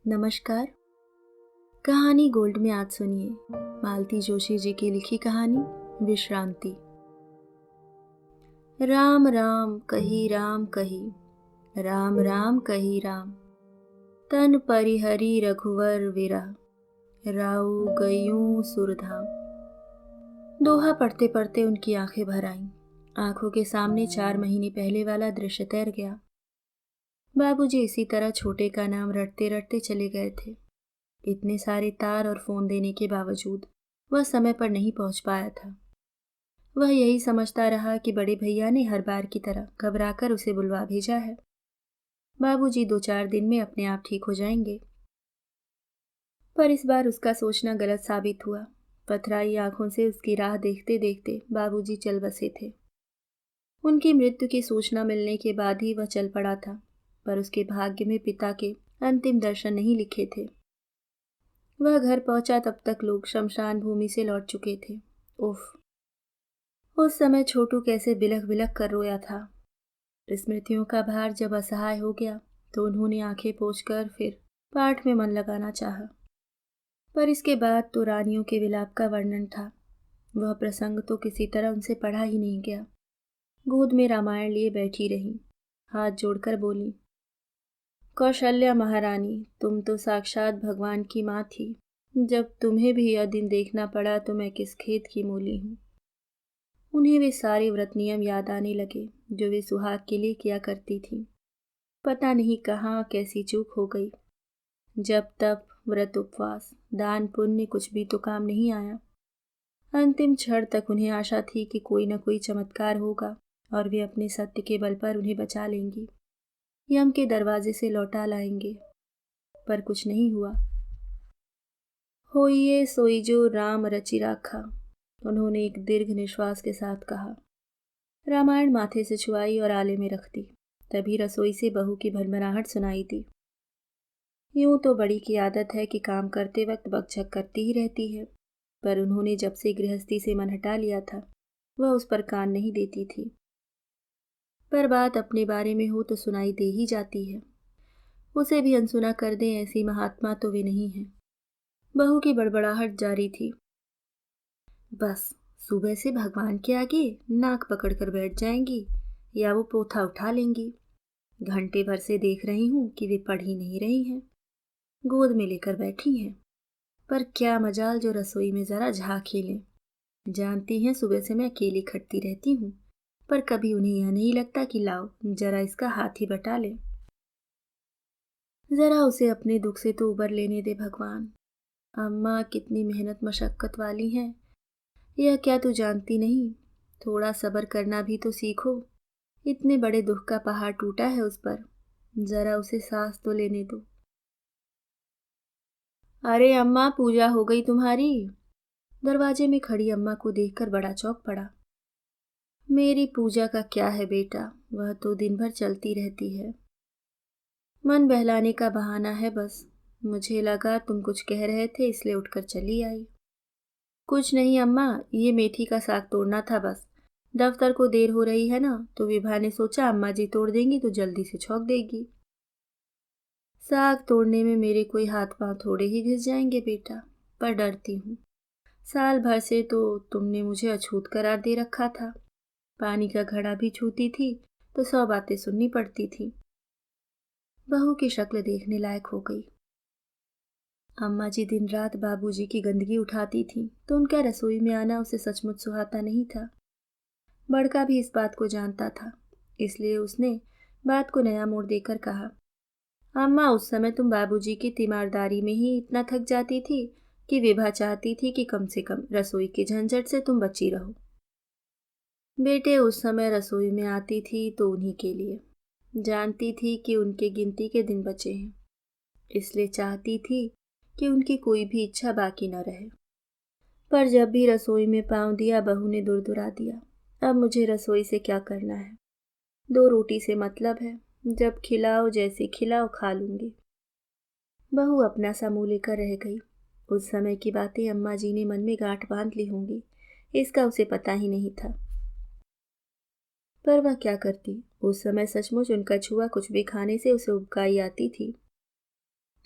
नमस्कार। कहानी गोल्ड में आज सुनिए मालती जोशी जी की लिखी कहानी विश्रांति। राम राम कही राम कही, राम राम कही राम, तन परिहरी रघुवर विरह, राउ गयूं सुरधाम। दोहा पढ़ते पढ़ते उनकी आंखें भर आईं। आंखों के सामने 4 महीने पहले वाला दृश्य तैर गया। बाबूजी इसी तरह छोटे का नाम रटते रटते चले गए थे। इतने सारे तार और फोन देने के बावजूद वह समय पर नहीं पहुंच पाया था। वह यही समझता रहा कि बड़े भैया ने हर बार की तरह घबराकर उसे बुलवा भेजा है। बाबूजी 2-4 दिन में अपने आप ठीक हो जाएंगे। पर इस बार उसका सोचना गलत साबित हुआ। पथराई आंखों से उसकी राह देखते देखते बाबूजी चल बसे थे। उनकी मृत्यु की सूचना मिलने के बाद ही वह चल पड़ा था, पर उसके भाग्य में पिता के अंतिम दर्शन नहीं लिखे थे। वह घर पहुंचा तब तक लोग शमशान भूमि से लौट चुके थे। उफ, उस समय छोटू कैसे बिलख बिलख कर रोया था। स्मृतियों का भार जब असहाय हो गया तो उन्होंने आंखें पोंछकर फिर पाठ में मन लगाना चाहा। पर इसके बाद तो रानियों के विलाप का वर्णन था। वह प्रसंग तो किसी तरह उनसे पढ़ा ही नहीं गया। गोद में रामायण लिए बैठी रही, हाथ जोड़कर बोली, कौशल्या महारानी, तुम तो साक्षात भगवान की माँ थी। जब तुम्हें भी यह दिन देखना पड़ा तो मैं किस खेत की मूली हूँ। उन्हें वे सारे व्रत नियम याद आने लगे जो वे सुहाग के लिए किया करती थी। पता नहीं कहाँ कैसी चूक हो गई। जब तप व्रत उपवास दान पुण्य कुछ भी तो काम नहीं आया। अंतिम क्षण तक उन्हें आशा थी कि कोई न कोई चमत्कार होगा और वे अपने सत्य के बल पर उन्हें बचा लेंगी, यम के दरवाजे से लौटा लाएंगे। पर कुछ नहीं हुआ। होइए सोई जो राम रचि राखा, उन्होंने एक दीर्घ निश्वास के साथ कहा। रामायण माथे से छुआई और आले में रख दी। तभी रसोई से बहू की भरभराहट सुनाई दी। यूं तो बड़ी की आदत है कि काम करते वक्त बकझक करती ही रहती है, पर उन्होंने जब से गृहस्थी से मन हटा लिया था वह उस पर कान नहीं देती थी। पर बात अपने बारे में हो तो सुनाई दे ही जाती है। उसे भी अनसुना कर दें ऐसी महात्मा तो वे नहीं है। बहू की बड़बड़ाहट जारी थी। बस सुबह से भगवान के आगे नाक पकड़कर बैठ जाएंगी या वो पोथा उठा लेंगी। घंटे भर से देख रही हूं कि वे पढ़ ही नहीं रही हैं, गोद में लेकर बैठी हैं। पर क्या मजाल जो रसोई में जरा झांक ही लें। जानती हैं सुबह से मैं अकेली खटती रहती हूँ, पर कभी उन्हें यह नहीं लगता कि लाओ जरा इसका हाथ ही बटा ले। जरा उसे अपने दुख से तो उबर लेने दे भगवान। अम्मा कितनी मेहनत मशक्कत वाली हैं, यह क्या तू जानती नहीं? थोड़ा सब्र करना भी तो सीखो। इतने बड़े दुख का पहाड़ टूटा है उस पर, जरा उसे सांस तो लेने दो। अरे अम्मा, पूजा हो गई तुम्हारी? दरवाजे में खड़ी अम्मा को देखकर बड़ा चौंक पड़ा। मेरी पूजा का क्या है बेटा, वह तो दिन भर चलती रहती है। मन बहलाने का बहाना है बस। मुझे लगा तुम कुछ कह रहे थे इसलिए उठकर चली आई। कुछ नहीं अम्मा, ये मेथी का साग तोड़ना था बस। दफ्तर को देर हो रही है ना, तो विभा ने सोचा अम्मा जी तोड़ देंगी तो जल्दी से छौंक देगी। साग तोड़ने में मेरे कोई हाथ पांव थोड़े ही घिस जाएंगे बेटा, पर डरती हूँ। साल भर से तो तुमने मुझे अछूत करार दे रखा था। पानी का घड़ा भी छूती थी तो 100 बातें सुननी पड़ती थी। बहू की शक्ल देखने लायक हो गई। अम्मा जी दिन रात बाबूजी की गंदगी उठाती थीं, तो उनका रसोई में आना उसे सचमुच सुहाता नहीं था। बड़का भी इस बात को जानता था, इसलिए उसने बात को नया मोड़ देकर कहा, अम्मा उस समय तुम बाबूजी की तीमारदारी में ही इतना थक जाती थी कि विभा चाहती थी कि कम से कम रसोई के झंझट से तुम बची रहो। बेटे उस समय रसोई में आती थी तो उन्हीं के लिए, जानती थी कि उनके गिनती के दिन बचे हैं, इसलिए चाहती थी कि उनकी कोई भी इच्छा बाकी न रहे। पर जब भी रसोई में पांव दिया बहू ने दुरदुरा दिया। अब मुझे रसोई से क्या करना है? 2 रोटी से मतलब है, जब खिलाओ जैसे खिलाओ खा लूंगी। बहू अपना सा मुंह लेकर रह गई। उस समय की बातें अम्मा जी ने मन में गांठ बांध ली होंगी, इसका उसे पता ही नहीं था। पर वह क्या करती, उस समय सचमुच उनका छुआ कुछ भी खाने से उसे उबकाई आती थी।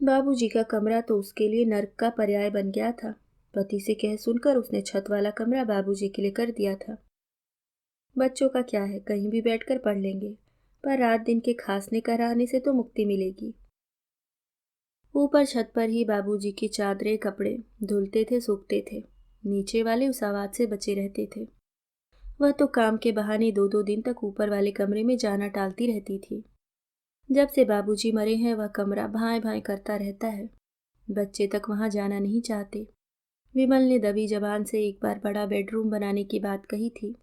बाबूजी का कमरा तो उसके लिए नर्क का पर्याय बन गया था। पति से कह सुनकर उसने छत वाला कमरा बाबूजी के लिए कर दिया था। बच्चों का क्या है, कहीं भी बैठकर पढ़ लेंगे, पर रात दिन के खांसने कराहने से तो मुक्ति मिलेगी। ऊपर छत पर ही बाबूजी की चादरें कपड़े धुलते थे, सूखते थे। नीचे वाले उस आवाज से बचे रहते थे। वह तो काम के बहाने 2-2 दिन तक ऊपर वाले कमरे में जाना टालती रहती थी। जब से बाबूजी मरे हैं वह कमरा भाएं भाएं करता रहता है। बच्चे तक वहां जाना नहीं चाहते। विमल ने दबी जबान से एक बार बड़ा बेडरूम बनाने की बात कही थी,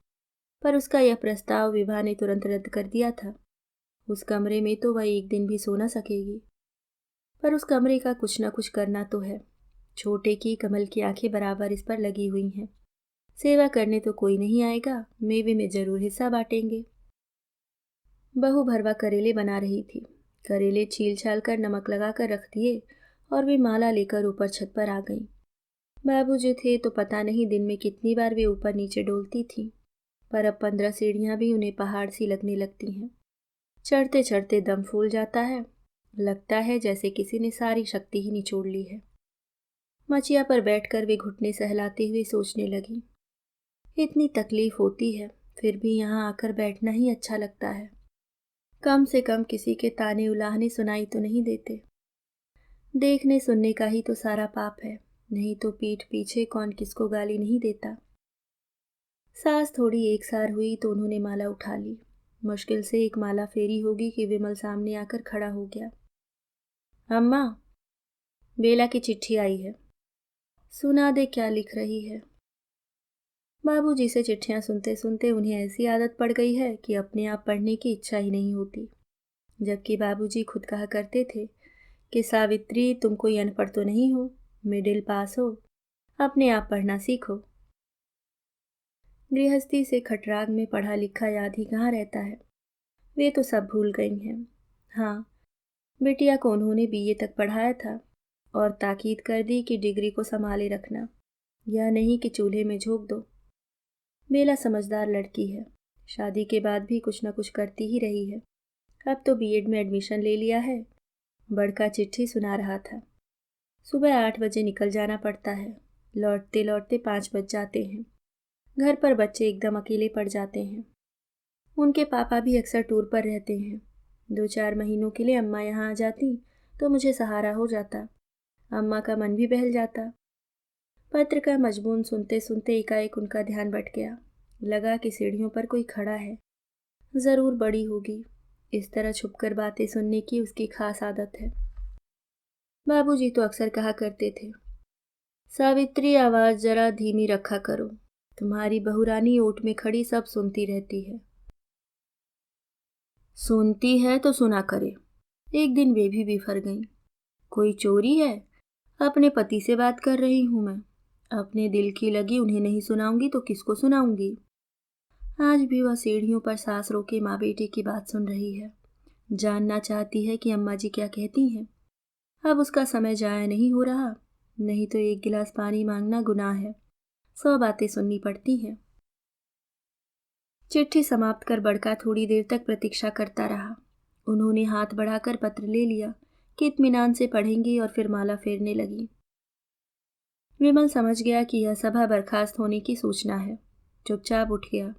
पर उसका यह प्रस्ताव विभा ने तुरंत रद्द कर दिया था। उस कमरे में तो वह एक दिन भी सो न सकेगी। पर उस कमरे का कुछ न कुछ करना तो है। छोटे की कमल की आंखें बराबर इस पर लगी हुई हैं। सेवा करने तो कोई नहीं आएगा, मेवे में जरूर हिस्सा बांटेंगे। बहू भरवा करेले बना रही थी। करेले छील छाल कर नमक लगाकर रख दिए और वे माला लेकर ऊपर छत पर आ गईं। बाबूजी थे तो पता नहीं दिन में कितनी बार वे ऊपर नीचे डोलती थीं, पर अब 15 सीढ़ियां भी उन्हें पहाड़ सी लगने लगती हैं। चढ़ते चढ़ते दम फूल जाता है। लगता है जैसे किसी ने सारी शक्ति ही निचोड़ ली है। मचिया पर बैठकर वे घुटने सहलाते हुए सोचने लगी, इतनी तकलीफ होती है, फिर भी यहाँ आकर बैठना ही अच्छा लगता है। कम से कम किसी के ताने उलाहने सुनाई तो नहीं देते। देखने सुनने का ही तो सारा पाप है, नहीं तो पीठ पीछे कौन किसको गाली नहीं देता। सास थोड़ी एकसार हुई तो उन्होंने माला उठा ली। मुश्किल से एक माला फेरी होगी कि विमल सामने आकर खड़ा हो गया। अम्मा, बेला की चिट्ठी आई है, सुना दे क्या लिख रही है। बाबूजी से चिट्ठियां सुनते सुनते उन्हें ऐसी आदत पड़ गई है कि अपने आप पढ़ने की इच्छा ही नहीं होती। जबकि बाबूजी खुद कहा करते थे कि सावित्री, तुम कोई अनपढ़ तो नहीं हो, मिडिल पास हो, अपने आप पढ़ना सीखो। गृहस्थी से खटराग में पढ़ा लिखा याद ही कहाँ रहता है। वे तो सब भूल गई हैं। हाँ, बिटिया को उन्होंने बीए तक पढ़ाया था और ताकीद कर दी कि डिग्री को संभाले रखना, यह नहीं कि चूल्हे में झोंक दो। बेला समझदार लड़की है, शादी के बाद भी कुछ न कुछ करती ही रही है। अब तो बीएड में एडमिशन ले लिया है। बड़का चिट्ठी सुना रहा था। सुबह 8 बजे निकल जाना पड़ता है, लौटते लौटते 5 बज जाते हैं। घर पर बच्चे एकदम अकेले पड़ जाते हैं। उनके पापा भी अक्सर टूर पर रहते हैं। 2-4 महीनों के लिए अम्मा यहाँ आ जाती तो मुझे सहारा हो जाता। अम्मा का मन भी बहल जाता। पत्र का मजमून सुनते सुनते एकाएक उनका ध्यान बट गया। लगा कि सीढ़ियों पर कोई खड़ा है, जरूर बड़ी होगी। इस तरह छुपकर बातें सुनने की उसकी खास आदत है। बाबूजी तो अक्सर कहा करते थे, सावित्री, आवाज जरा धीमी रखा करो, तुम्हारी बहुरानी ओट में खड़ी सब सुनती रहती है। सुनती है तो सुना करे। एक दिन वे भी बिफर गईं। कोई चोरी है? अपने पति से बात कर रही हूं मैं। अपने दिल की लगी उन्हें नहीं सुनाऊंगी तो किसको सुनाऊंगी। आज भी वह सीढ़ियों पर सांस रोके माँ बेटे की बात सुन रही है। जानना चाहती है कि अम्मा जी क्या कहती हैं। अब उसका समय जाया नहीं हो रहा, नहीं तो एक गिलास पानी मांगना गुनाह है। 100 बातें सुननी पड़ती हैं। चिट्ठी समाप्त कर बड़का थोड़ी देर तक प्रतीक्षा करता रहा। उन्होंने हाथ बढ़ाकर पत्र ले लिया कि इत्मीनान से पढ़ेंगी और फिर माला फेरने लगी। विमल समझ गया कि यह सभा बर्खास्त होने की सूचना है। चुपचाप उठ गया।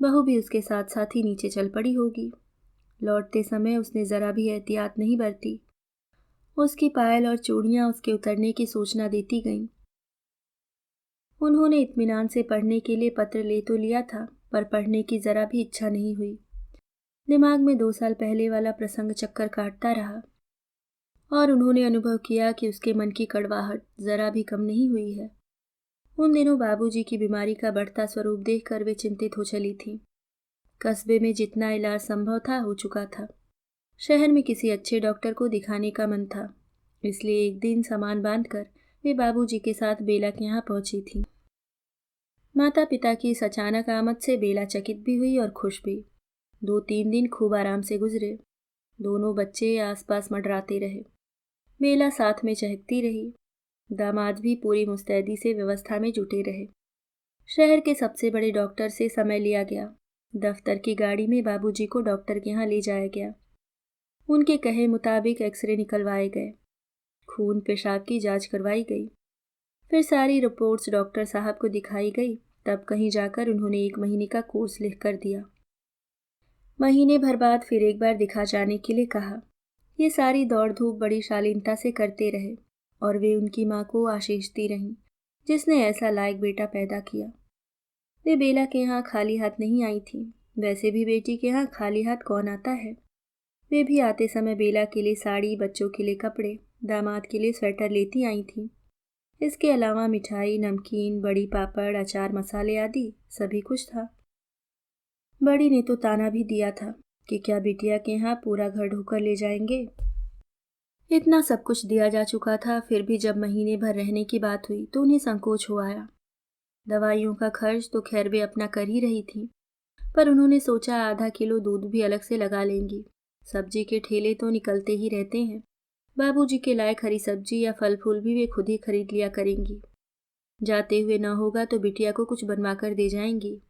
बहू भी उसके साथ साथ ही नीचे चल पड़ी होगी। लौटते समय उसने जरा भी एहतियात नहीं बरती। उसकी पायल और चूड़ियां उसके उतरने की सूचना देती गईं। उन्होंने इत्मीनान से पढ़ने के लिए पत्र ले तो लिया था, पर पढ़ने की जरा भी इच्छा नहीं हुई। दिमाग में 2 साल पहले वाला प्रसंग चक्कर काटता रहा और उन्होंने अनुभव किया कि उसके मन की कड़वाहट जरा भी कम नहीं हुई है। उन दिनों बाबूजी की बीमारी का बढ़ता स्वरूप देखकर वे चिंतित हो चली थीं। कस्बे में जितना इलाज संभव था हो चुका था। शहर में किसी अच्छे डॉक्टर को दिखाने का मन था, इसलिए एक दिन सामान बांधकर वे बाबूजी के साथ बेला के यहाँ पहुंची थी। माता पिता की इस अचानक आमद से बेला चकित भी हुई और खुश भी। 2-3 दिन खूब आराम से गुजरे। दोनों बच्चे आसपास मंडराते रहे। बेला साथ में चहकती रही। दामाद भी पूरी मुस्तैदी से व्यवस्था में जुटे रहे। शहर के सबसे बड़े डॉक्टर से समय लिया गया। दफ्तर की गाड़ी में बाबूजी को डॉक्टर के यहाँ ले जाया गया। उनके कहे मुताबिक एक्सरे निकलवाए गए। खून पेशाब की जांच करवाई गई। फिर सारी रिपोर्ट्स डॉक्टर साहब को दिखाई गई। तब कहीं जाकर उन्होंने 1 महीने का कोर्स लिख कर दिया। महीने भर बाद फिर एक बार दिखा जाने के लिए कहा। ये सारी दौड़ धूप बड़ी शालीनता से करते रहे और वे उनकी माँ को आशीषती रहीं, जिसने ऐसा लायक बेटा पैदा किया। वे बेला के यहाँ खाली हाथ नहीं आई थी। वैसे भी बेटी के यहाँ खाली हाथ कौन आता है। वे भी आते समय बेला के लिए साड़ी, बच्चों के लिए कपड़े, दामाद के लिए स्वेटर लेती आई थीं। इसके अलावा मिठाई, नमकीन, बड़ी, पापड़, अचार, मसाले आदि सभी कुछ था। बड़ी ने तो ताना भी दिया था कि क्या बिटिया के यहाँ पूरा घर ढोकर ले जाएंगे। इतना सब कुछ दिया जा चुका था, फिर भी जब महीने भर रहने की बात हुई तो उन्हें संकोच हो आया। दवाइयों का खर्च तो खैर वे अपना कर ही रही थी, पर उन्होंने सोचा आधा किलो दूध भी अलग से लगा लेंगी। सब्जी के ठेले तो निकलते ही रहते हैं। बाबूजी के लायक हरी सब्जी या फल फूल भी वे खुद ही खरीद लिया करेंगी। जाते हुए न होगा तो बिटिया को कुछ बनवा कर दे जाएंगी।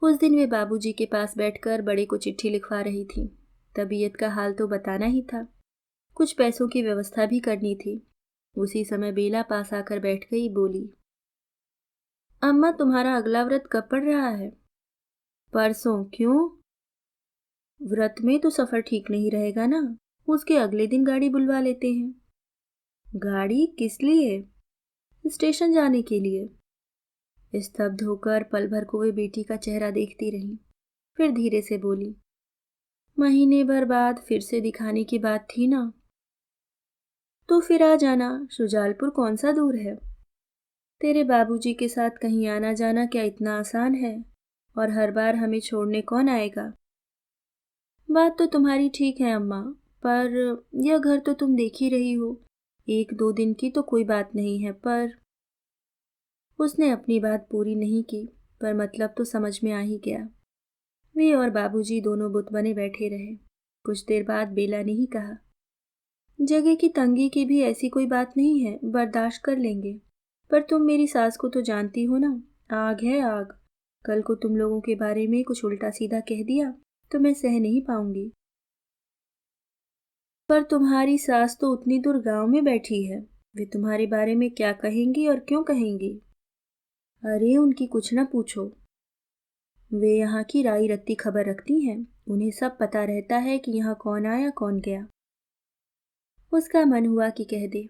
उस दिन वे बाबूजी के पास बैठकर बड़े को चिट्ठी लिखवा रही थी। तबीयत का हाल तो बताना ही था, कुछ पैसों की व्यवस्था भी करनी थी। उसी समय बेला पास आकर बैठ गई, बोली, अम्मा तुम्हारा अगला व्रत कब पड़ रहा है? परसों। क्यों? व्रत में तो सफर ठीक नहीं रहेगा ना, उसके अगले दिन गाड़ी बुलवा लेते हैं। गाड़ी किस लिए? स्टेशन जाने के लिए। स्तब्ध होकर पल भर को वे बेटी का चेहरा देखती रही, फिर धीरे से बोली, महीने भर बाद फिर से दिखाने की बात थी ना, तो फिर आ जाना। शुजालपुर कौन सा दूर है? तेरे बाबूजी के साथ कहीं आना जाना क्या इतना आसान है? और हर बार हमें छोड़ने कौन आएगा? बात तो तुम्हारी ठीक है अम्मा, पर यह घर तो तुम देख ही रही हो। 1-2 दिन की तो कोई बात नहीं है, पर उसने अपनी बात पूरी नहीं की, पर मतलब तो समझ में आ ही गया। वे और बाबूजी दोनों बुत बने बैठे रहे। कुछ देर बाद बेला ने ही कहा, जगह की तंगी की भी ऐसी कोई बात नहीं है, बर्दाश्त कर लेंगे। पर तुम मेरी सास को तो जानती हो ना, आग है आग। कल को तुम लोगों के बारे में कुछ उल्टा सीधा कह दिया तो मैं सह नहीं पाऊंगी। पर तुम्हारी सास तो उतनी दूर गांव में बैठी है, वे तुम्हारे बारे में क्या कहेंगी और क्यों कहेंगी? अरे उनकी कुछ न पूछो, वे यहाँ की राई रत्ती खबर रखती हैं। उन्हें सब पता रहता है कि यहाँ कौन आया कौन गया। उसका मन हुआ कि कह दे,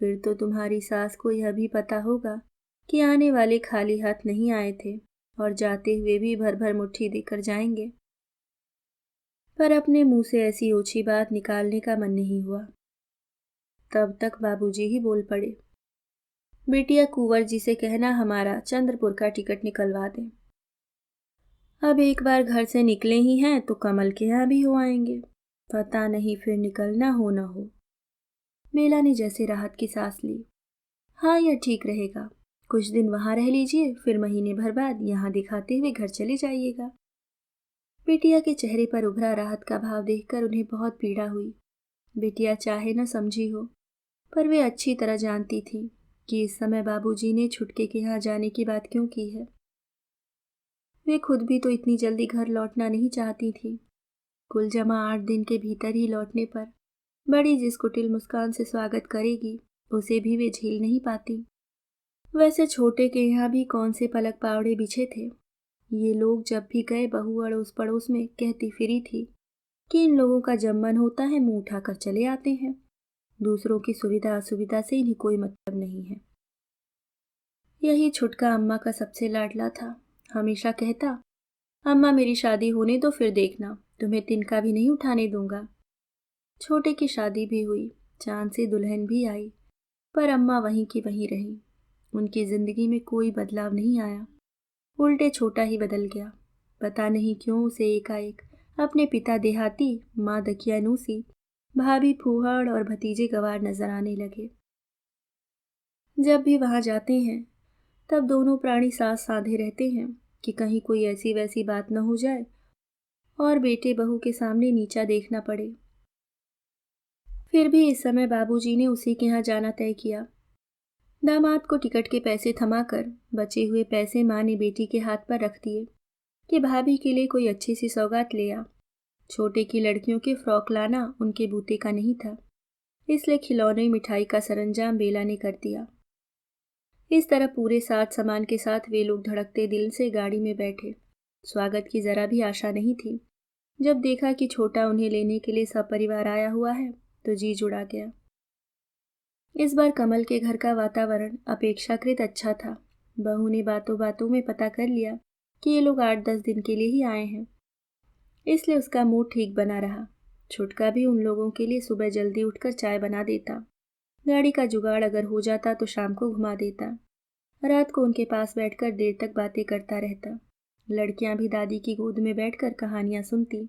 फिर तो तुम्हारी सास को यह भी पता होगा कि आने वाले खाली हाथ नहीं आए थे और जाते हुए भी भर भर मुट्ठी देकर जाएंगे। पर अपने मुंह से ऐसी ओछी बात निकालने का मन नहीं हुआ। तब तक बाबूजी ही बोल पड़े, बेटिया कुंवर जी से कहना हमारा चंद्रपुर का टिकट निकलवा दें। अब एक बार घर से निकले ही हैं तो कमल के यहाँ भी हो आएंगे, पता नहीं फिर निकलना हो न हो। बेला ने जैसे राहत की सांस ली। हाँ, यह ठीक रहेगा। कुछ दिन वहां रह लीजिए, फिर महीने भर बाद यहाँ दिखाते हुए घर चले जाइएगा। बेटिया के चेहरे पर उभरा राहत का भाव देखकर उन्हें बहुत पीड़ा हुई। बेटिया चाहे न समझी हो, पर वे अच्छी तरह जानती थी कि इस समय बाबूजी ने छुटके के यहाँ जाने की बात क्यों की है। वे खुद भी तो इतनी जल्दी घर लौटना नहीं चाहती थी। कुल जमा 8 दिन के भीतर ही लौटने पर बड़ी जिस कुटिल मुस्कान से स्वागत करेगी, उसे भी वे झेल नहीं पाती। वैसे छोटे के यहाँ भी कौन से पलक पावड़े बिछे थे। ये लोग जब भी गए बहू अड़ोस पड़ोस में कहती फिरी थी कि इन लोगों का जब मन होता है मुंह उठाकर चले आते हैं। दूसरों की सुविधा असुविधा से इन्हें कोई मतलब नहीं है। यही छुटका अम्मा का सबसे लाडला था। हमेशा कहता, अम्मा मेरी शादी होने दो फिर देखना, तुम्हें तिनका भी नहीं उठाने दूंगा। छोटे की शादी भी हुई, चांद से दुल्हन भी आई, पर अम्मा वहीं की वहीं रही। उनकी जिंदगी में कोई बदलाव नहीं आया, उल्टे छोटा ही बदल गया। पता नहीं क्यों उसे एकाएक अपने पिता देहाती, माँ दकियानूसी, भाभी फूहड़ और भतीजे गवार नजर आने लगे। जब भी वहां जाते हैं तब दोनों प्राणी साथ साधे रहते हैं कि कहीं कोई ऐसी वैसी बात न हो जाए और बेटे बहू के सामने नीचा देखना पड़े। फिर भी इस समय बाबूजी ने उसी के यहाँ जाना तय किया। दामाद को टिकट के पैसे थमाकर बचे हुए पैसे माँ ने बेटी के हाथ पर रख दिए कि भाभी के लिए कोई अच्छी सी सौगात ले आ। छोटे की लड़कियों के फ्रॉक लाना उनके बूते का नहीं था, इसलिए खिलौने मिठाई का सरंजाम बेला ने कर दिया। इस तरह पूरे साथ सामान के साथ वे लोग धड़कते दिल से गाड़ी में बैठे। स्वागत की जरा भी आशा नहीं थी। जब देखा कि छोटा उन्हें लेने के लिए सपरिवार आया हुआ है तो जी जुड़ा गया। इस बार कमल के घर का वातावरण अपेक्षाकृत अच्छा था। बहू ने बातों बातों में पता कर लिया कि ये लोग 8-10 दिन के लिए ही आए हैं, इसलिए उसका मूड ठीक बना रहा। छुटका भी उन लोगों के लिए सुबह जल्दी उठकर चाय बना देता। गाड़ी का जुगाड़ अगर हो जाता तो शाम को घुमा देता। रात को उनके पास बैठकर देर तक बातें करता रहता। लड़कियां भी दादी की गोद में बैठकर कहानियां सुनती,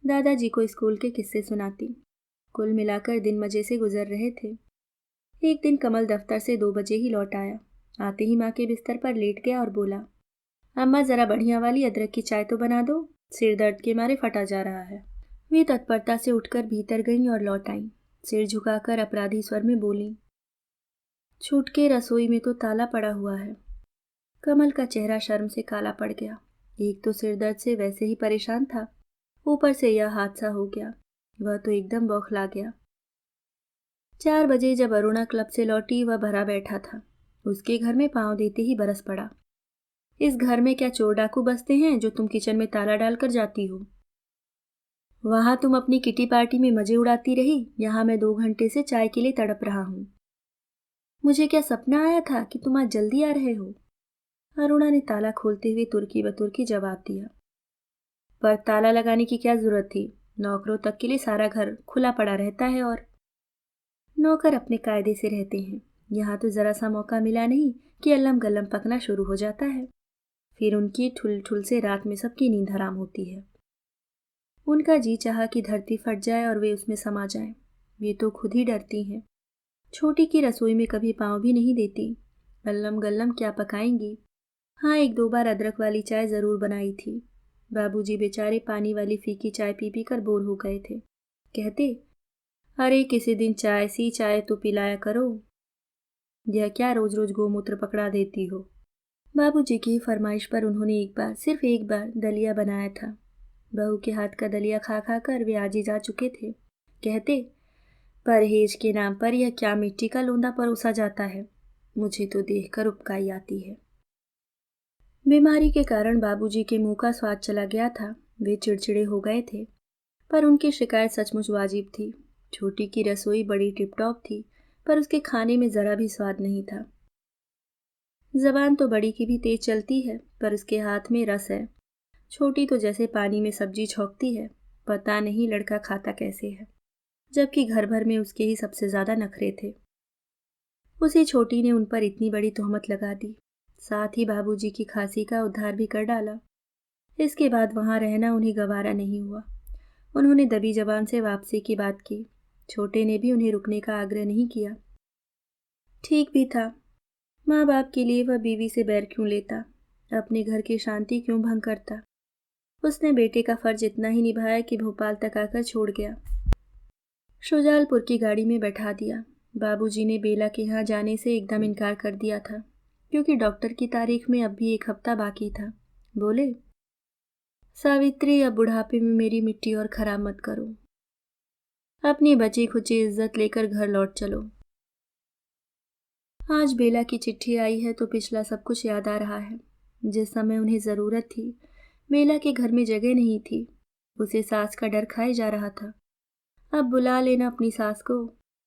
दादाजी को स्कूल के किस्से सुनाती। कुल मिलाकर दिन मजे से गुजर रहे थे। एक दिन कमल दफ्तर से 2 बजे ही लौट आया। आते ही माँ के बिस्तर पर लेट गया और बोला, अम्मा जरा बढ़िया वाली अदरक की चाय तो बना दो, सिर दर्द के मारे फटा जा रहा है। वे तत्परता से उठकर भीतर गईं और लौट आईं। सिर झुकाकर अपराधी स्वर में बोलीं, छूट के रसोई में तो ताला पड़ा हुआ है। कमल का चेहरा शर्म से काला पड़ गया। एक तो सिर दर्द से वैसे ही परेशान था, ऊपर से यह हादसा हो गया। वह तो एकदम बौखला गया। 4 बजे जब अरुणा क्लब से लौटी वह भरा बैठा था। उसके घर में पांव देते ही बरस पड़ा, इस घर में क्या चोर डाकू बसते हैं जो तुम किचन में ताला डालकर जाती हो? वहां तुम अपनी किटी पार्टी में मजे उड़ाती रही, यहाँ मैं 2 घंटे से चाय के लिए तड़प रहा हूँ। मुझे क्या सपना आया था कि तुम आज जल्दी आ रहे हो? अरुणा ने ताला खोलते हुए तुर्की बतुर्की जवाब दिया। पर ताला लगाने की क्या जरूरत थी? नौकरों तक के लिए सारा घर खुला पड़ा रहता है और नौकर अपने कायदे से रहते हैं। यहाँ तो जरा सा मौका मिला नहीं कि अल्लम गल्लम पकना शुरू हो जाता है। फिर उनकी ठुल ठुल से रात में सबकी नींद हराम होती है। उनका जी चाहा कि धरती फट जाए और वे उसमें समा जाएं। वे तो खुद ही डरती हैं। छोटी की रसोई में कभी पाँव भी नहीं देती। अल्लम गल्लम क्या पकाएंगी? हाँ, 1-2 बार अदरक वाली चाय जरूर बनाई थी। बाबूजी बेचारे पानी वाली फीकी चाय पी पी कर बोर हो गए थे। कहते, अरे किसी दिन चाय सी चाय तो पिलाया करो, यह क्या रोज रोज गोमूत्र पकड़ा देती हो। बाबूजी की फरमाइश पर उन्होंने सिर्फ एक बार दलिया बनाया था। बहू के हाथ का दलिया खा खा कर वे आजी जा चुके थे। कहते, परहेज के नाम पर यह क्या मिट्टी का लोंदा परोसा जाता है, मुझे तो देखकर उपकाई आती है। बीमारी के कारण बाबूजी के मुंह का स्वाद चला गया था। वे चिड़चिड़े हो गए थे, पर उनकी शिकायत सचमुच वाजिब थी। छोटी की रसोई बड़ी टिपटॉप थी, पर उसके खाने में जरा भी स्वाद नहीं था। जबान तो बड़ी की भी तेज चलती है, पर उसके हाथ में रस है। छोटी तो जैसे पानी में सब्जी छौंकती है, पता नहीं लड़का खाता कैसे है, जबकि घर भर में उसके ही सबसे ज्यादा नखरे थे। उसी छोटी ने उन पर इतनी बड़ी तोहमत लगा दी, साथ ही बाबूजी की खांसी का उद्धार भी कर डाला। इसके बाद वहां रहना उन्हें गवारा नहीं हुआ। उन्होंने दबी जबान से वापसी की बात की। छोटे ने भी उन्हें रुकने का आग्रह नहीं किया। ठीक भी था, माँ बाप के लिए वह बीवी से बैर क्यों लेता, अपने घर की शांति क्यों भंग करता। उसने बेटे का फर्ज इतना ही निभाया कि भोपाल तक आकर छोड़ गया। शुजालपुर की गाड़ी में बैठा दिया। बाबूजी ने बेला के यहाँ जाने से एकदम इनकार कर दिया था, क्योंकि डॉक्टर की तारीख में अब भी 1 हफ्ता बाकी था। बोले, सावित्री, अब बुढ़ापे में मेरी मिट्टी और खराब मत करो, अपनी बची खुची इज्जत लेकर घर लौट चलो। आज बेला की चिट्ठी आई है तो पिछला सब कुछ याद आ रहा है। जिस समय उन्हें जरूरत थी, बेला के घर में जगह नहीं थी। उसे सास का डर खाए जा रहा था। अब बुला लेना अपनी सास को,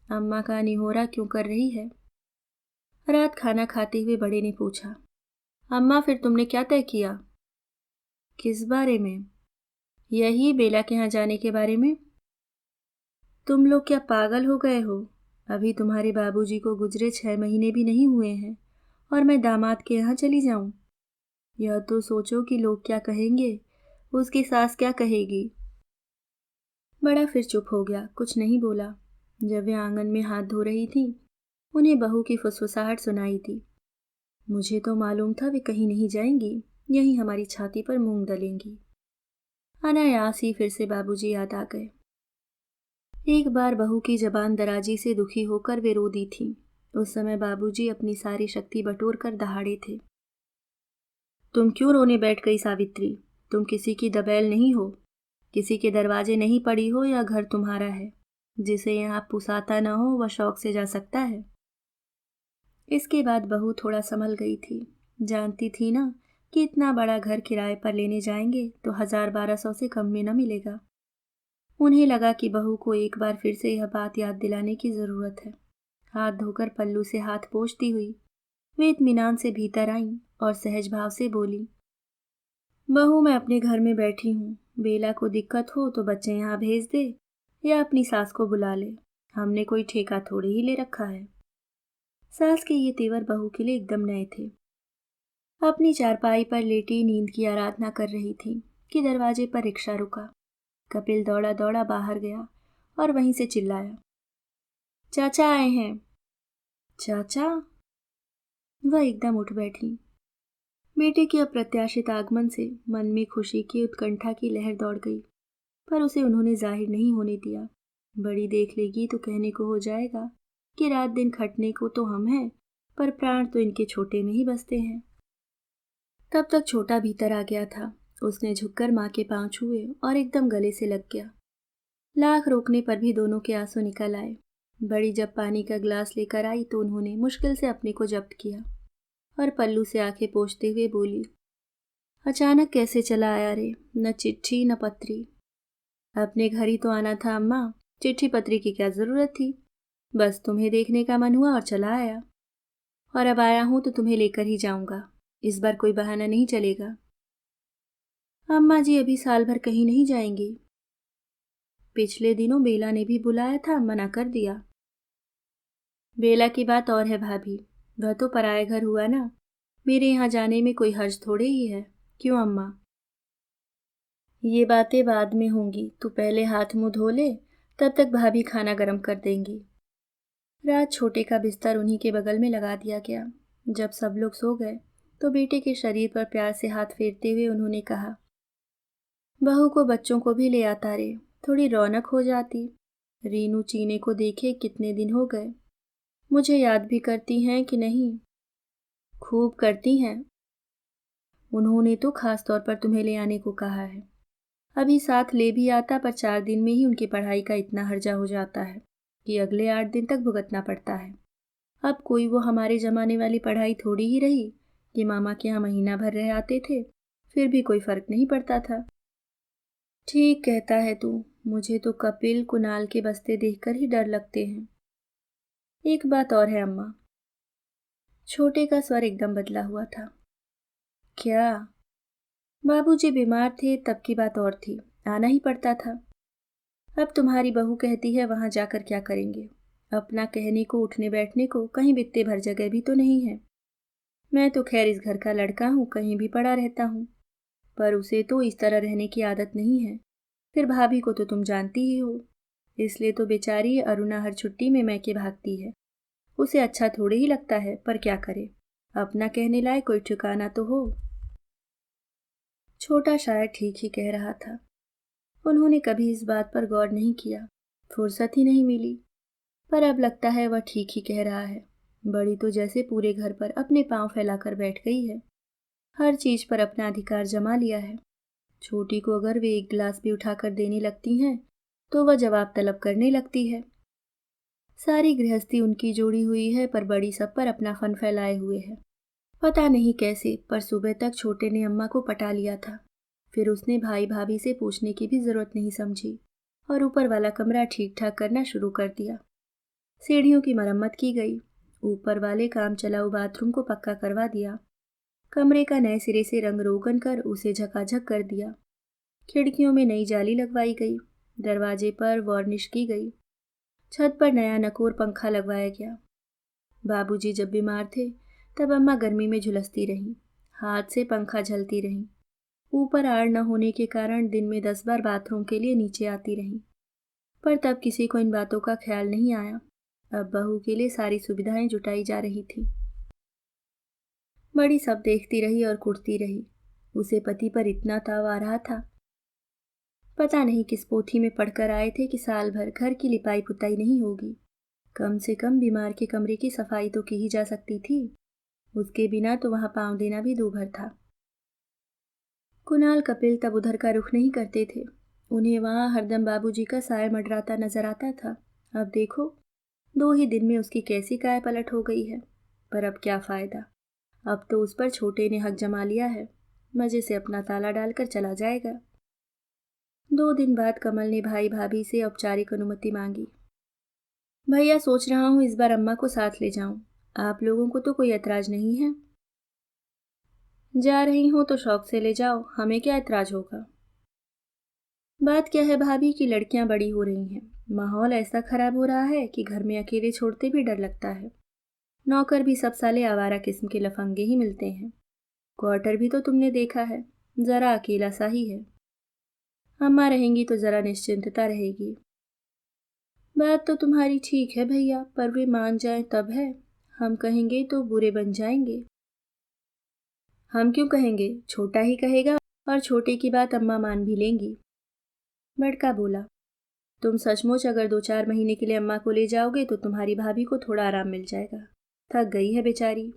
अम्मा का निहोरा क्यों कर रही है। रात खाना खाते हुए बड़े ने पूछा, अम्मा फिर तुमने क्या तय किया? किस बारे में? यही बेला के यहाँ जाने के बारे में। तुम लोग क्या पागल हो गए हो? अभी तुम्हारे बाबूजी को गुजरे 6 महीने भी नहीं हुए हैं और मैं दामाद के यहाँ चली जाऊं। यह तो सोचो कि लोग क्या कहेंगे, उसकी सास क्या कहेगी। बड़ा फिर चुप हो गया, कुछ नहीं बोला। जब वे आंगन में हाथ धो रही थी, उन्हें बहू की फुसफुसाहट सुनाई थी। मुझे तो मालूम था वे कहीं नहीं जाएंगी, यहीं हमारी छाती पर मूंग दलेंगी। अनायास ही फिर से बाबूजी याद आ गए। एक बार बहू की जबान दराजी से दुखी होकर वे रो दी थी। उस समय बाबूजी अपनी सारी शक्ति बटोर कर दहाड़े थे। तुम क्यों रोने बैठ गई सावित्री? तुम किसी की दबैल नहीं हो, किसी के दरवाजे नहीं पड़ी हो, या घर तुम्हारा है। जिसे यहाँ पुसाता न हो वह शौक से जा सकता है। इसके बाद बहू थोड़ा संभल गई थी। जानती थी ना कि इतना बड़ा घर किराए पर लेने जाएंगे तो 1000-1200 से कम में न मिलेगा। उन्हें लगा कि बहू को एक बार फिर से यह बात याद दिलाने की जरूरत है। हाथ धोकर पल्लू से हाथ पोंछती हुई वे इत्मीनान से भीतर आईं और सहज भाव से बोली, बहू मैं अपने घर में बैठी हूँ। बेला को दिक्कत हो तो बच्चे यहाँ भेज दे या अपनी सास को बुला ले। हमने कोई ठेका थोड़े ही ले रखा है। सास के ये तेवर बहू के लिए एकदम नए थे। अपनी चारपाई पर लेटी नींद की आराधना कर रही थी कि दरवाजे पर रिक्शा रुका। कपिल दौड़ा दौड़ा बाहर गया और वहीं से चिल्लाया, चाचा आए हैं। चाचा? वह एकदम उठ बैठी। बेटे के अप्रत्याशित आगमन से मन में खुशी की उत्कंठा की लहर दौड़ गई, पर उसे उन्होंने जाहिर नहीं होने दिया। बड़ी देख लेगी तो कहने को हो जाएगा कि रात दिन खटने को तो हम हैं, पर प्राण तो इनके छोटे में ही बसते हैं। तब तक छोटा भीतर आ गया था। उसने झुककर माँ के पांव छुए और एकदम गले से लग गया। लाख रोकने पर भी दोनों के आंसू निकल आए। बड़ी जब पानी का गिलास लेकर आई तो उन्होंने मुश्किल से अपने को जब्त किया और पल्लू से आंखें पोंछते हुए बोली, अचानक कैसे चला आया रे? न चिट्ठी न पत्री। अपने घर ही तो आना था अम्मा, चिट्ठी पत्री की क्या जरूरत थी? बस तुम्हें देखने का मन हुआ और चला आया। और अब आया हूं तो तुम्हें लेकर ही जाऊंगा। इस बार कोई बहाना नहीं चलेगा। अम्मा जी अभी साल भर कहीं नहीं जाएंगी। पिछले दिनों बेला ने भी बुलाया था, मना कर दिया। बेला की बात और है भाभी, वह तो पराया घर हुआ ना। मेरे यहाँ जाने में कोई हर्ज थोड़े ही है। क्यों अम्मा? ये बातें बाद में होंगी, तू पहले हाथ मुंह धो ले, तब तक भाभी खाना गर्म कर देंगी। रात छोटे का बिस्तर उन्हीं के बगल में लगा दिया गया। जब सब लोग सो गए तो बेटे के शरीर पर प्यार से हाथ फेरते हुए उन्होंने कहा, बहू को बच्चों को भी ले आता रे, थोड़ी रौनक हो जाती। रीनू चीने को देखे कितने दिन हो गए। मुझे याद भी करती हैं कि नहीं? खूब करती हैं। उन्होंने तो खास तौर पर तुम्हें ले आने को कहा है। अभी साथ ले भी आता, पर 4 दिन में ही उनकी पढ़ाई का इतना हर्जा हो जाता है कि अगले 8 दिन तक भुगतना पड़ता है। अब कोई वो हमारे जमाने वाली पढ़ाई थोड़ी ही रही कि मामा के यहाँ महीना भर रह आते थे, फिर भी कोई फर्क नहीं पड़ता था। ठीक कहता है तू, मुझे तो कपिल कुणाल के बस्ते देखकर ही डर लगते हैं। एक बात और है अम्मा। छोटे का स्वर एकदम बदला हुआ था। क्या? बाबूजी बीमार थे तब की बात और थी, आना ही पड़ता था। अब तुम्हारी बहू कहती है वहां जाकर क्या करेंगे? अपना कहने को उठने बैठने को कहीं बित्ते भर जगह भी तो नहीं है। मैं तो खैर इस घर का लड़का हूँ, कहीं भी पड़ा रहता हूँ, पर उसे तो इस तरह रहने की आदत नहीं है। फिर भाभी को तो तुम जानती ही हो, इसलिए तो बेचारी अरुणा हर छुट्टी में मैके भागती है। उसे अच्छा थोड़े ही लगता है, पर क्या करे, अपना कहने लायक कोई ठिकाना तो हो। छोटा शायद ठीक ही कह रहा था। उन्होंने कभी इस बात पर गौर नहीं किया, फुर्सत ही नहीं मिली, पर अब लगता है वह ठीक ही कह रहा है। बड़ी तो जैसे पूरे घर पर अपने पांव फैलाकर बैठ गई है, हर चीज पर अपना अधिकार जमा लिया है। छोटी को अगर वे एक गिलास भी उठाकर देने लगती हैं तो वह जवाब तलब करने लगती है। सारी गृहस्थी उनकी जोड़ी हुई है, पर बड़ी सब पर अपना फन फैलाए हुए है। पता नहीं कैसे, पर सुबह तक छोटे ने अम्मा को पटा लिया था। फिर उसने भाई भाभी से पूछने की भी जरूरत नहीं समझी और ऊपर वाला कमरा ठीक ठाक करना शुरू कर दिया। सीढ़ियों की मरम्मत की गई, ऊपर वाले काम चलाऊ बाथरूम को पक्का करवा दिया, कमरे का नए सिरे से रंग रोगन कर उसे झकाझक कर दिया। खिड़कियों में नई जाली लगवाई गई, दरवाजे पर वार्निश की गई, छत पर नया नकोर पंखा लगवाया गया। बाबूजी जब बीमार थे तब अम्मा गर्मी में झुलसती रहीं, हाथ से पंखा झलती रहीं। ऊपर आड़ न होने के कारण दिन में 10 बार बाथरूम के लिए नीचे आती रहीं, पर तब किसी को इन बातों का ख्याल नहीं आया। अब बहू के लिए सारी सुविधाएं जुटाई जा रही थी। बड़ी सब देखती रही और कुटती रही। उसे पति पर इतना ताव आ रहा था। पता नहीं किस पोथी में पढ़कर आए थे कि साल भर घर की लिपाई पुताई नहीं होगी, कम से कम बीमार के कमरे की सफाई तो की ही जा सकती थी। उसके बिना तो वहां पांव देना भी दूभर था। कुणाल कपिल तब उधर का रुख नहीं करते थे। उन्हें वहाँ हरदम बाबूजी का साया मंडराता नजर आता था। अब देखो, 2 ही दिन में उसकी कैसी काय पलट हो गई है। पर अब क्या फायदा, अब तो उस पर छोटे ने हक जमा लिया है। मजे से अपना ताला डालकर चला जाएगा। 2 दिन बाद कमल ने भाई भाभी से औपचारिक अनुमति मांगी। भैया, सोच रहा हूँ इस बार अम्मा को साथ ले जाऊं। आप लोगों को तो कोई ऐतराज नहीं है? जा रही हूं तो शौक से ले जाओ, हमें क्या ऐतराज होगा। बात क्या है भाभी की लड़कियां बड़ी हो रही हैं। माहौल ऐसा खराब हो रहा है कि घर में अकेले छोड़ते भी डर लगता है। नौकर भी सब साले आवारा किस्म के लफंगे ही मिलते हैं। क्वार्टर भी तो तुमने देखा है, जरा अकेला सा ही है। अम्मा रहेंगी तो जरा निश्चिंतता रहेगी। बात तो तुम्हारी ठीक है भैया, पर वे मान जाएं तब है। हम कहेंगे तो बुरे बन जाएंगे। हम क्यों कहेंगे, छोटा ही कहेगा, और छोटे की बात अम्मा मान भी लेंगी। बड़का बोला, तुम सचमुच अगर 2-4 महीने के लिए अम्मा को ले जाओगे तो तुम्हारी भाभी को थोड़ा आराम मिल जाएगा। थक गई है बेचारी।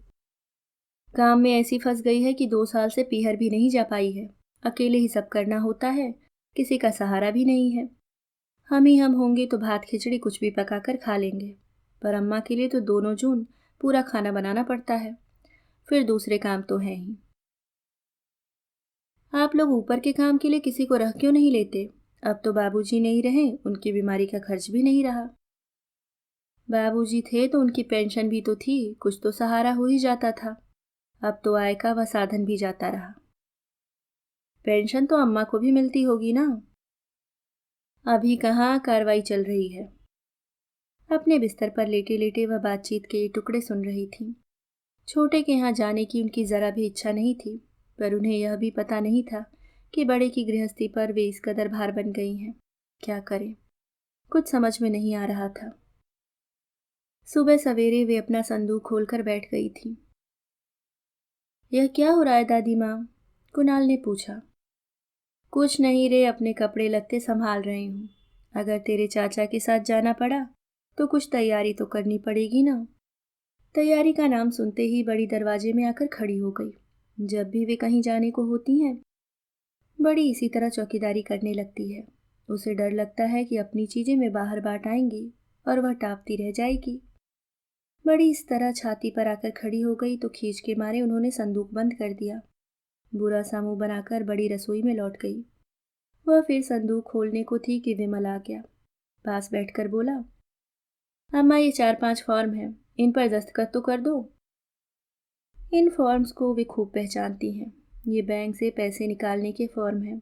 काम में ऐसी फंस गई है कि 2 साल से पीहर भी नहीं जा पाई है। अकेले ही सब करना होता है, किसी का सहारा भी नहीं है। हम ही हम होंगे तो भात खिचड़ी कुछ भी पकाकर खा लेंगे, पर अम्मा के लिए तो दोनों जून पूरा खाना बनाना पड़ता है। फिर दूसरे काम तो हैं ही। आप लोग ऊपर के काम के लिए किसी को रख क्यों नहीं लेते? अब तो बाबूजी नहीं रहे, उनकी बीमारी का खर्च भी नहीं रहा। बाबूजी थे तो उनकी पेंशन भी तो थी, कुछ तो सहारा हो ही जाता था। अब तो आय का वह साधन भी जाता रहा। पेंशन तो अम्मा को भी मिलती होगी ना? अभी कहाँ, कार्रवाई चल रही है। अपने बिस्तर पर लेटे लेटे वह बातचीत के टुकड़े सुन रही थी। छोटे के यहाँ जाने की उनकी जरा भी इच्छा नहीं थी, पर उन्हें यह भी पता नहीं था कि बड़े की गृहस्थी पर वे इस कदर भार बन गई हैं। क्या करें, कुछ समझ में नहीं आ रहा था। सुबह सवेरे वे अपना संदूक खोलकर बैठ गई थी। यह क्या हो रहा है दादी माँ? कुणाल ने पूछा। कुछ नहीं रे, अपने कपड़े लत्ते संभाल रही हूँ। अगर तेरे चाचा के साथ जाना पड़ा तो कुछ तैयारी तो करनी पड़ेगी ना। तैयारी का नाम सुनते ही बड़ी दरवाजे में आकर खड़ी हो गई। जब भी वे कहीं जाने को होती हैं, बड़ी इसी तरह चौकीदारी करने लगती है। उसे डर लगता है कि अपनी चीजें में बाहर बाट आएंगी और वह टापती रह जाएगी। बड़ी इस तरह छाती पर आकर खड़ी हो गई तो खींच के मारे उन्होंने संदूक बंद कर दिया। बुरा सा मुंह बनाकर बड़ी रसोई में लौट गई। वह फिर संदूक खोलने को थी कि विमल आ गया। पास बैठकर बोला, अम्मा ये 4-5 फॉर्म हैं, इन पर दस्तखत तो कर दो। इन फॉर्म्स को वे खूब पहचानती हैं। ये बैंक से पैसे निकालने के फॉर्म हैं।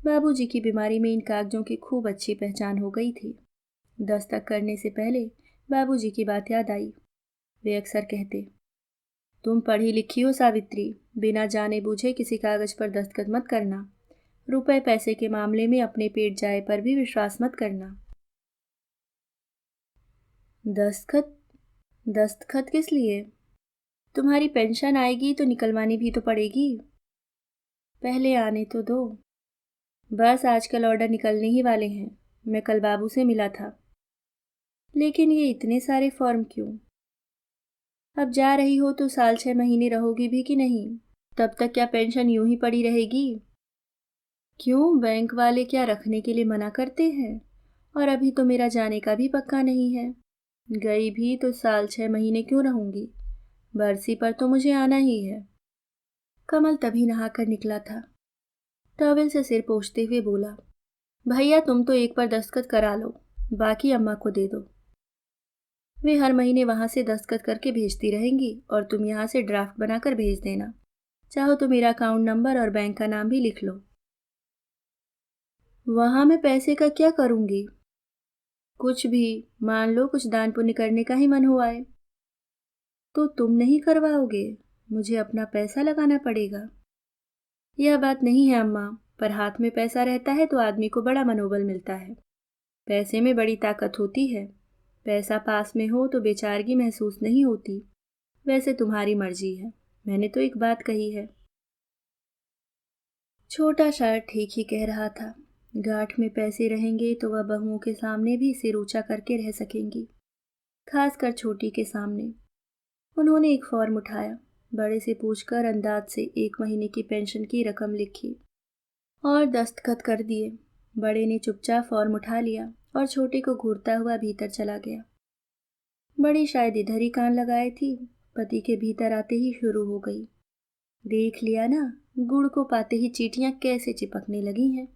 बाबूजी की बीमारी में इन कागजों की खूब अच्छी पहचान हो गई थी। दस्तक करने से पहले बाबूजी की बात याद आई। वे अक्सर कहते, तुम पढ़ी लिखी हो सावित्री, बिना जाने बूझे किसी कागज पर दस्तखत मत करना। रुपए पैसे के मामले में अपने पेट जाए पर भी विश्वास मत करना। दस्तखत? दस्तखत किस लिए? तुम्हारी पेंशन आएगी तो निकलवानी भी तो पड़ेगी। पहले आने तो दो। बस आजकल ऑर्डर निकलने ही वाले हैं। मैं कल बाबू से मिला था। लेकिन ये इतने सारे फॉर्म क्यों? अब जा रही हो तो 6 महीने रहोगी भी कि नहीं? तब तक क्या पेंशन यूं ही पड़ी रहेगी? क्यों, बैंक वाले क्या रखने के लिए मना करते हैं? और अभी तो मेरा जाने का भी पक्का नहीं है। गई भी तो 6 महीने क्यों रहूंगी? बरसी पर तो मुझे आना ही है। कमल तभी नहाकर निकला था। टॉवेल से सिर पोंछते हुए बोला, भैया तुम तो एक पर दस्तखत करा लो, बाकी अम्मा को दे दो। वे हर महीने वहां से दस्तखत करके भेजती रहेंगी और तुम यहाँ से ड्राफ्ट बनाकर भेज देना। चाहो तो मेरा अकाउंट नंबर और बैंक का नाम भी लिख लो। वहां मैं पैसे का क्या करूंगी? कुछ भी, मान लो कुछ दान पुण्य करने का ही मन हुआ है। तो तुम नहीं करवाओगे? मुझे अपना पैसा लगाना पड़ेगा। यह बात नहीं है अम्मा, पर हाथ में पैसा रहता है तो आदमी को बड़ा मनोबल मिलता है। पैसे में बड़ी ताकत होती है। पैसा पास में हो तो बेचारगी महसूस नहीं होती। वैसे तुम्हारी मर्जी है, मैंने तो एक बात कही है। छोटा शर्ट ठीक ही कह रहा था। गांठ में पैसे रहेंगे तो वह बहुओं के सामने भी सिर ऊंचा करके रह सकेंगी, खासकर छोटी के सामने। उन्होंने एक फॉर्म उठाया, बड़े से पूछकर अंदाज से 1 महीने की पेंशन की रकम लिखी और दस्तखत कर दिए। बड़े ने चुपचाप फॉर्म उठा लिया और छोटे को घूरता हुआ भीतर चला गया। बड़ी शायद इधर ही कान लगाए थी, पति के भीतर आते ही शुरू हो गई। देख लिया ना, गुड़ को पाते ही चींटियां कैसे चिपकने लगी हैं।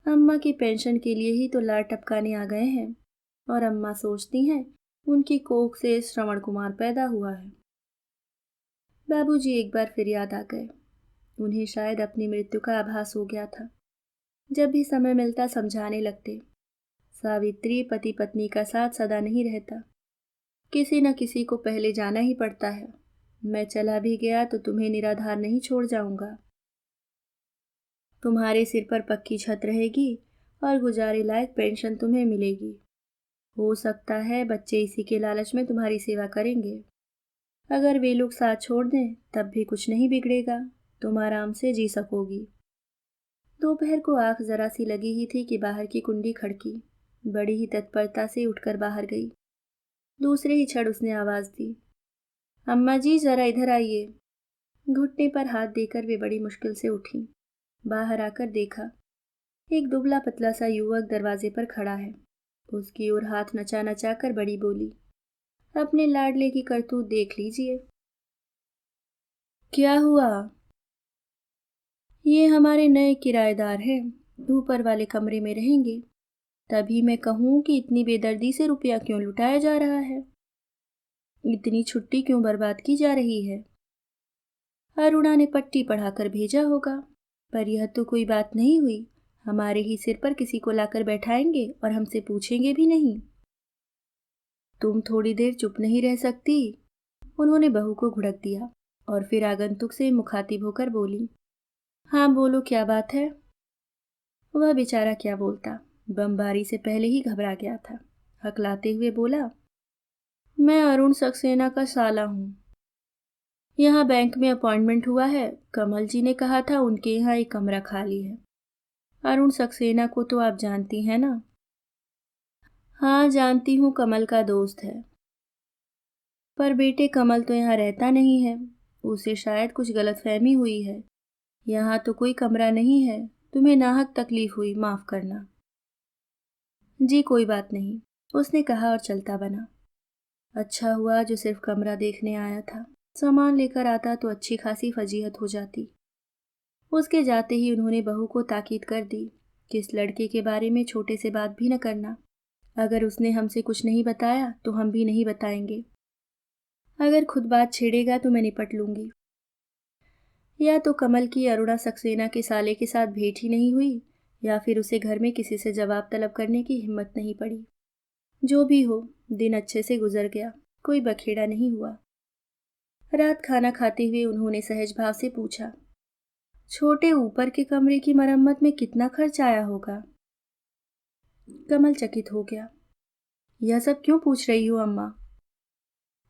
अम्मा की पेंशन के लिए ही तो लार टपकाने आ गए हैं, और अम्मा सोचती हैं उनकी कोख से श्रवण कुमार पैदा हुआ है। बाबूजी एक बार फिर याद आ गए। उन्हें शायद अपनी मृत्यु का आभास हो गया था। जब भी समय मिलता समझाने लगते, सावित्री पति पत्नी का साथ सदा नहीं रहता, किसी न किसी को पहले जाना ही पड़ता है। मैं चला भी गया तो तुम्हें निराधार नहीं छोड़ जाऊंगा। तुम्हारे सिर पर पक्की छत रहेगी और गुजारे लायक पेंशन तुम्हें मिलेगी। हो सकता है बच्चे इसी के लालच में तुम्हारी सेवा करेंगे। अगर वे लोग साथ छोड़ दें तब भी कुछ नहीं बिगड़ेगा, तुम आराम से जी सकोगी। दोपहर को आंख जरा सी लगी ही थी कि बाहर की कुंडी खड़की। बड़ी ही तत्परता से उठकर बाहर गई। दूसरे ही क्षण उसने आवाज दी, अम्मा जी जरा इधर आइए। घुटने पर हाथ देकर वे बड़ी मुश्किल से उठी। बाहर आकर देखा, एक दुबला पतला सा युवक दरवाजे पर खड़ा है। उसकी ओर हाथ नचा नचा कर बड़ी बोली, अपने लाडले की करतूत देख लीजिए। क्या हुआ? ये हमारे नए किराएदार हैं, ऊपर वाले कमरे में रहेंगे। तभी मैं कहूँ कि इतनी बेदर्दी से रुपया क्यों लुटाया जा रहा है, इतनी छुट्टी क्यों बर्बाद की जा रही है। अरुणा ने पट्टी पढ़ाकर भेजा होगा, पर यह तो कोई बात नहीं हुई। हमारे ही सिर पर किसी को लाकर बैठाएंगे और हमसे पूछेंगे भी नहीं। तुम थोड़ी देर चुप नहीं रह सकती? उन्होंने बहू को घुड़क दिया और फिर आगंतुक से मुखातिब होकर बोली, हाँ बोलो, क्या बात है? वह बेचारा क्या बोलता, बमबारी से पहले ही घबरा गया था। हकलाते हुए बोला, मैं अरुण सक्सेना का साला हूँ। यहाँ बैंक में अपॉइंटमेंट हुआ है। कमल जी ने कहा था उनके यहाँ एक कमरा खाली है। अरुण सक्सेना को तो आप जानती हैं ना? हाँ जानती हूँ, कमल का दोस्त है। पर बेटे कमल तो यहाँ रहता नहीं है, उसे शायद कुछ गलतफहमी हुई है। यहाँ तो कोई कमरा नहीं है, तुम्हें नाहक तकलीफ हुई, माफ करना। जी कोई बात नहीं, उसने कहा और चलता बना। अच्छा हुआ जो सिर्फ कमरा देखने आया था, सामान लेकर आता तो अच्छी खासी फजीहत हो जाती। उसके जाते ही उन्होंने बहू को ताकीद कर दी कि इस लड़के के बारे में छोटे से बात भी न करना। अगर उसने हमसे कुछ नहीं बताया तो हम भी नहीं बताएंगे। अगर खुद बात छेड़ेगा तो मैं निपट लूंगी। या तो कमल की अरुणा सक्सेना के साले के साथ भेंट ही नहीं हुई, या फिर उसे घर में किसी से जवाब तलब करने की हिम्मत नहीं पड़ी। जो भी हो, दिन अच्छे से गुजर गया, कोई बखेड़ा नहीं हुआ। रात खाना खाते हुए उन्होंने सहज भाव से पूछा, छोटे ऊपर के कमरे की मरम्मत में कितना खर्च आया होगा? कमल चकित हो गया। यह सब क्यों पूछ रही हो अम्मा?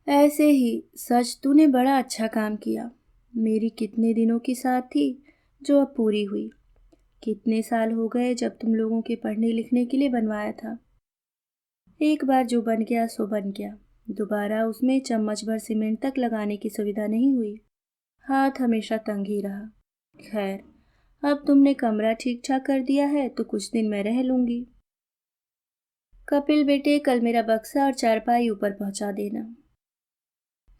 ऐसे ही, सच तूने बड़ा अच्छा काम किया। मेरी कितने दिनों की साथ थी जो अब पूरी हुई। कितने साल हो गए जब तुम लोगों के पढ़ने लिखने के लिए बनवाया था। एक बार जो बन गया सो बन गया, दोबारा उसमें चम्मच भर सीमेंट तक लगाने की सुविधा नहीं हुई। हाथ हमेशा तंग ही रहा। खैर, अब तुमने कमरा ठीक ठाक कर दिया है तो कुछ दिन मैं रह लूंगी। कपिल बेटे, कल मेरा बक्सा और चारपाई ऊपर पहुंचा देना।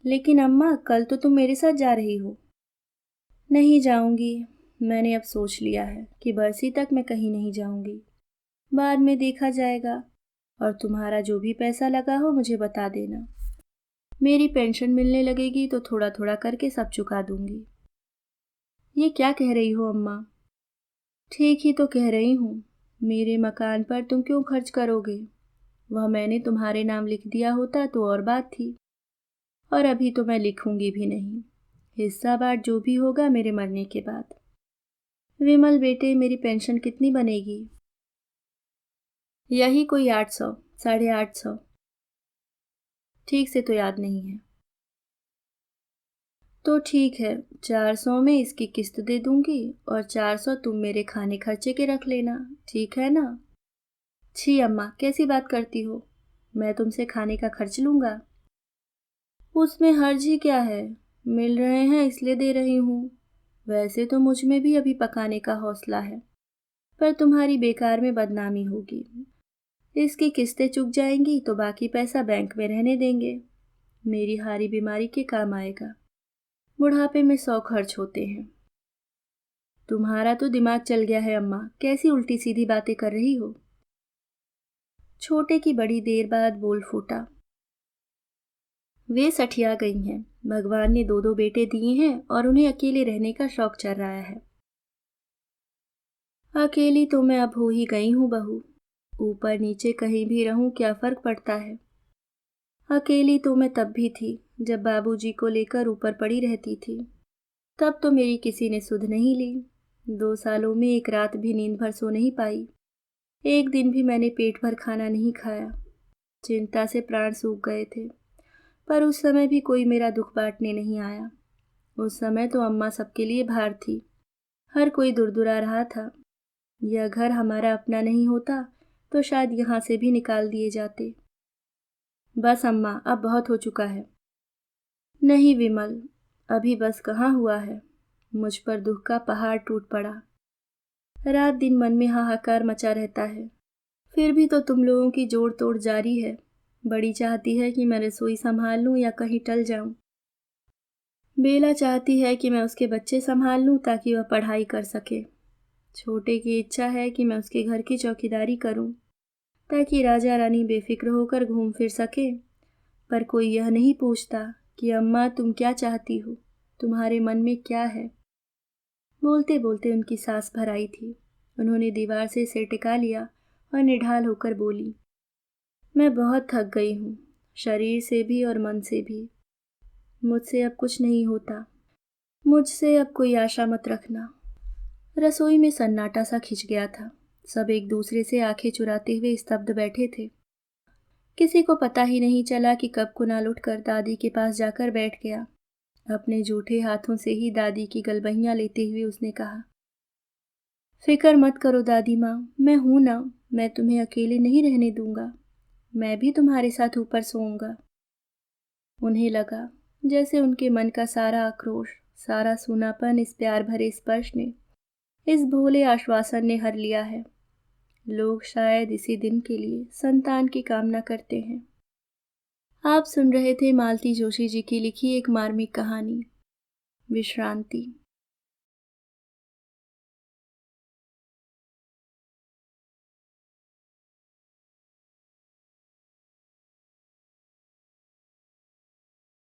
लेकिन अम्मा, कल तो तुम मेरे साथ जा रही हो। नहीं जाऊंगी, मैंने अब सोच लिया है कि बरसी तक मैं कहीं नहीं जाऊंगी। बाद में देखा जाएगा, और तुम्हारा जो भी पैसा लगा हो मुझे बता देना। मेरी पेंशन मिलने लगेगी तो थोड़ा थोड़ा करके सब चुका दूंगी। ये क्या कह रही हो अम्मा? ठीक ही तो कह रही हूँ। मेरे मकान पर तुम क्यों खर्च करोगे? वह मैंने तुम्हारे नाम लिख दिया होता तो और बात थी, और अभी तो मैं लिखूंगी भी नहीं। हिस्सा बांट जो भी होगा मेरे मरने के बाद। विमल बेटे, मेरी पेंशन कितनी बनेगी? यही कोई 800, 850। ठीक से तो याद नहीं है। तो ठीक है, 400 में इसकी किस्त दे दूंगी और 400 तुम मेरे खाने खर्चे के रख लेना, ठीक है ना? छी अम्मा, कैसी बात करती हो? मैं तुमसे खाने का खर्च लूंगा। उसमें हर्ज ही क्या है? मिल रहे हैं इसलिए दे रही हूँ। वैसे तो मुझ में भी अभी पकाने का हौसला है। पर तुम्हारी बेकार में बदनामी होगी। इसकी किस्तें चुक जाएंगी तो बाकी पैसा बैंक में रहने देंगे। मेरी हारी बीमारी के काम आएगा। बुढ़ापे में 100 खर्च होते हैं। तुम्हारा तो दिमाग चल गया है अम्मा, कैसी उल्टी सीधी बातें कर रही हो। छोटे की बड़ी देर बाद बोल फूटा। वे सठिया गई हैं। भगवान ने 2 बेटे दिए हैं और उन्हें अकेले रहने का शौक चल रहा है। अकेली तो मैं अब हो ही गई हूँ बहू। ऊपर नीचे कहीं भी रहूं क्या फर्क पड़ता है। अकेली तो मैं तब भी थी जब बाबूजी को लेकर ऊपर पड़ी रहती थी। तब तो मेरी किसी ने सुध नहीं ली। 2 सालों में एक रात भी नींद भर सो नहीं पाई। एक दिन भी मैंने पेट भर खाना नहीं खाया। चिंता से प्राण सूख गए थे। पर उस समय भी कोई मेरा दुख बांटने नहीं आया। उस समय तो अम्मा सबके लिए भार थी। हर कोई दुरदुरा रहा था। यह घर हमारा अपना नहीं होता तो शायद यहाँ से भी निकाल दिए जाते। बस अम्मा, अब बहुत हो चुका है। नहीं विमल, अभी बस कहाँ हुआ है। मुझ पर दुख का पहाड़ टूट पड़ा। रात दिन मन में हाहाकार मचा रहता है। फिर भी तो तुम लोगों की जोड़ तोड़ जारी है। बड़ी चाहती है कि मैं रसोई संभाल लूं या कहीं टल जाऊं। बेला चाहती है कि मैं उसके बच्चे संभाल लूं ताकि वह पढ़ाई कर सके। छोटे की इच्छा है कि मैं उसके घर की चौकीदारी करूं ताकि राजा रानी बेफिक्र होकर घूम फिर सके। पर कोई यह नहीं पूछता कि अम्मा तुम क्या चाहती हो, तुम्हारे मन में क्या है। बोलते बोलते उनकी सांस भर आई थी। उन्होंने दीवार से सिर टिका लिया और निढाल होकर बोली, मैं बहुत थक गई हूँ, शरीर से भी और मन से भी। मुझसे अब कुछ नहीं होता। मुझसे अब कोई आशा मत रखना। रसोई में सन्नाटा सा खिंच गया था। सब एक दूसरे से आंखें चुराते हुए स्तब्ध बैठे थे। किसी को पता ही नहीं चला कि कब कुणाल उठकर दादी के पास जाकर बैठ गया। अपने जूठे हाथों से ही दादी की गलबहियां लेते हुए उसने कहा, फिक्र मत करो दादी माँ, मैं हूं ना, मैं तुम्हें अकेले नहीं रहने दूंगा। मैं भी तुम्हारे साथ ऊपर सोऊंगा। उन्हें लगा जैसे उनके मन का सारा आक्रोश, सारा सूनापन इस प्यार भरे स्पर्श ने, इस भोले आश्वासन ने हर लिया है। लोग शायद इसी दिन के लिए संतान की कामना करते हैं। आप सुन रहे थे मालती जोशी जी की लिखी एक मार्मिक कहानी, विश्रांति।